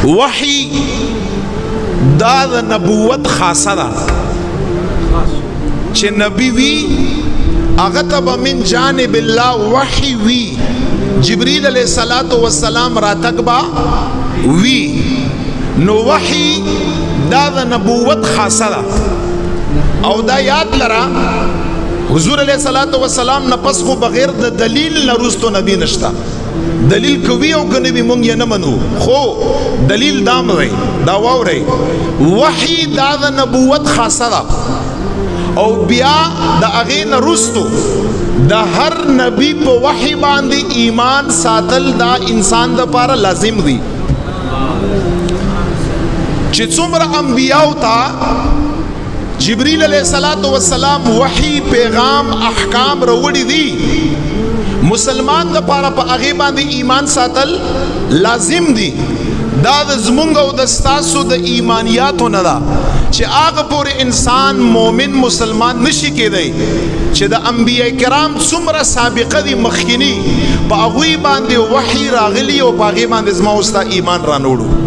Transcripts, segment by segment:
وحی دا د نبوت خاصه ده چې نبی وی هغه ته به من جانب الله وحی وی جبریل علیہ الصلوۃ والسلام راتګ با وی نو وحی دا د نبوت خاصه ده او دا یاد لرا حضور علیہ الصلوۃ والسلام نه پس خو بغیر د دلیل نه رستو نبی نشتا دلیل کوي او کنه به مونږ یې نه منو خو دلیل دام وي دا ووري وحی دا د نبوت خاصه ده او بیا د اغه نه رستو د هر نبی په وحی باندې ایمان ساتل دا انسان د لپاره لازم دي چې څومره انبیاء تا جبریل علیہ الصلوۃ والسلام وحی پیغام احکام روړي دي مسلمان د پاره په هغه باندې ایمان ساتل لازم دي دا د زمونږ او د ستاسو د ایمانیاتو نه ده چې هغه پورې انسان مومن مسلمان نشي کېدی چې د انبیاء کرام څومره سابقه دي مخکینی په هغه باندې وحی راغلی او په هغه باندې زما او ستا ایمان رانوړو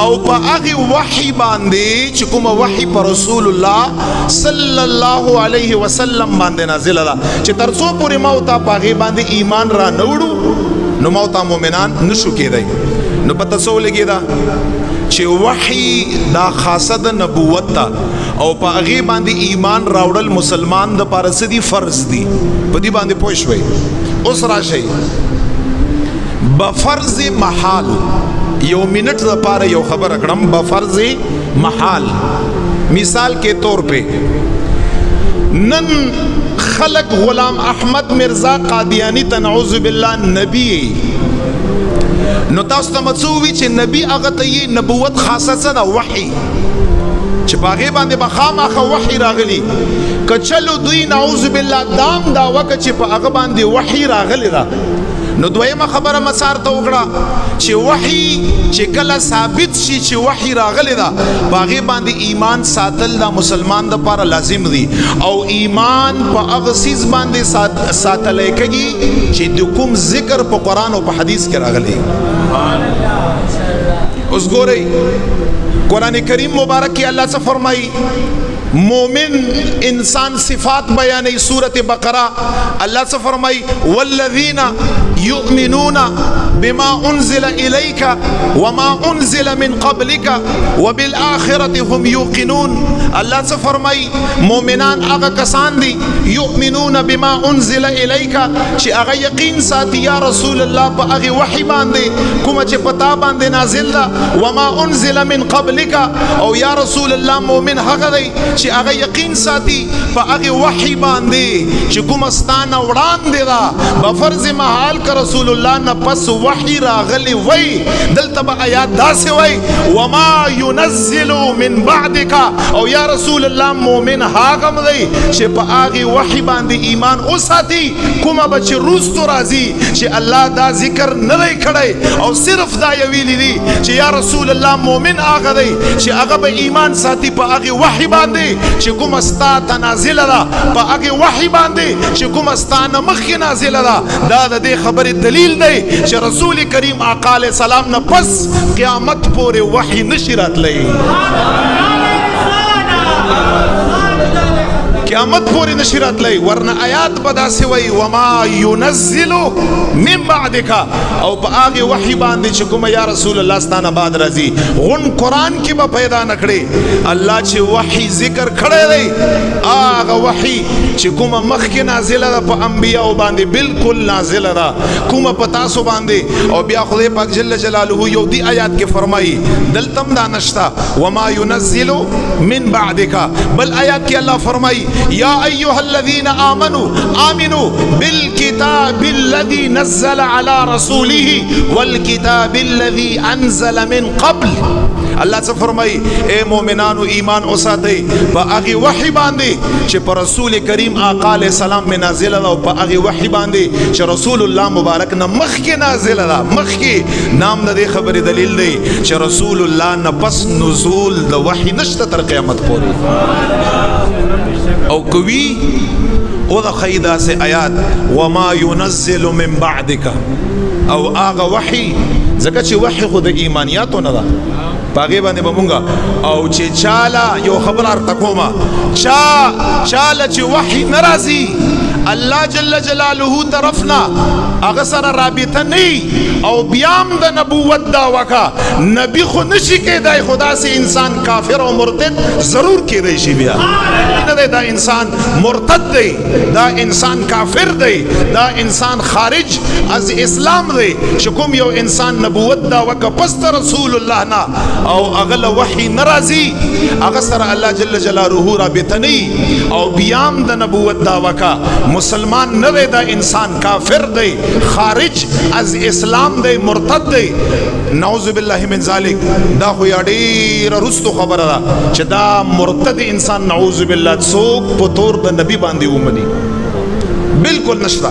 او په هغه وحی باندې چې کوم وحی پر رسول الله صلی الله علیه وسلم باندې نازل ده چې ترڅو پورې ما او تا په هغه باندې ایمان را نوړو نو ما او تا مؤمنان نشو کېدای نو پته سو لګی دا چې وحی دا خاصه د نبوت ده او په هغه باندې ایمان راوړل مسلمان د پاره سدي فرض دي په دې باندې پوه شوي اوس راشي بفرض محال یو منٹ دا پارا یو خبر اکڑم بفرض محال مثال کے طور پہ نن خلق غلام احمد مرزا قادیانی تنعوذ باللہ نبی نو تاسو ته مڅوي چې نبی هغه ته یې نبوت خاصه څه ده وحی چې باغې باندې بخامخه وحی راغلی که چلو دوی نعوذ بالله دام دا وکه چې په هغه باندې وحی راغلی ده نو دویمه خبره مسار ته وکړه چې وحی چې کله ثابت شي چې وحی راغلی ده باغې باندې ایمان ساتل دا مسلمان د لپاره لازم دي او ایمان په هغه سیز باندې ساتل کېږي چې د کوم ذکر په قرآن او په حدیث کې راغلی اوس ګورئ قرآن کریم مبارک کې الله څه فرمایي مومن انسان صفات بیانی سورت بقرہ اللہ سے فرمائی والذین یؤمنون بما انزل الیک وما انزل من قبلک وبالآخرة هم یوقنون اللہ سے فرمائی مومنان اغا کسان دی یؤمنون بما انزل الیک چی اغا یقین ساتی یا رسول اللہ پا اغی وحی باندے کما چی پتا باندے نازل دا وما انزل من قبلک او یا رسول اللہ مومن حق دی چې هغه یقین ساتي په هغه وحی باندې چې کوم ستانه وړاندې دا بفرض محال کا رسول الله نه پس وحی راغلی وای دلته به آیات داسې وای وما ينزل من بعدك او یا رسول الله مؤمن هاغه دی چې په هغه وحی باندې ایمان اوساتي کومه به چې روستو راځي چې الله دا ذکر نه دی کړی او صرف دا ویلی دی چې یا رسول الله مؤمن هاغه دی چې هغه به ایمان ساتي په هغه وحی باندې چې کوم استا تنازل ده په هغه وحی باندې چې کوم استا نه مخکې نازل ده دا د دې خبرې دلیل دی چې رسول کریم آقا علیه السلام نه پس قیامت پورې وحی نشي راتلی قیامت پوری نشی راتلی ورنہ آیات بدا سوئی وما ينزل من بعدک او پا آغی وحی باندی چکم یا رسول اللہ ستانا بعد رازی غن قرآن کی با پیدا نکڑے اللہ چی وحی ذکر کھڑے دی آغا وحی چکم مخ کی نازل دا پا انبیاء باندی بالکل نازل دا کم پتاسو باندی او بیا خدای پاک جل جلالہ یو دی آیات کے فرمائی دلتم دانشتا وما ينزل من بعدک بل آیات کی اللہ فرمائی یا ایوہ الذین آمنوا بالکتاب الذی نزل علی رسوله والکتاب الذی انزل من قبل اللہ سے فرمائی اے مومنانو ایمان اساتے پا اغی وحی باندے چھے پا رسول کریم آقا علیہ السلام میں نازل دا پا اغی وحی باندے چھے رسول اللہ مبارک نا مخ کے نازل دا مخ کے نام دا دے خبر دلیل دے چھے رسول اللہ نا پس نزول دا وحی نشتا تر قیامت پوری او کوي او دا خیدہ سے آیات وما ينزل من بعدک او آغا وحی ځکه چې وحی خو د ایمانیاتو نه ده پاغه باندې بمونګه او چې چاله یو خبر ارته کومه چاله چې وحی ناراضي الله جل جلاله طرفنا هغه سره رابطه نه او بیام د نبوت دا وکا نبی خو نشي کېدای خدا سے انسان کافر او مرتد ضرور کېدای شي بیا نه دا انسان مرتد دی دا انسان کافر دی دا انسان خارج از اسلام دی چې کوم یو انسان نبوت دا وکا پس رسول الله نا او اغل وحی ناراضي هغه سره الله جل جلاله رابطه نه او بیام د نبوت دا وکا مسلمان نه دا انسان کافر دی خارج از اسلام دی مرتد دی نعوذ بالله من ذلک دا خو یا ډیره رستو خبره ده چې دا مرتد انسان نعوذ بالله څوک په تور د نبی باندې ومني بالکل نشته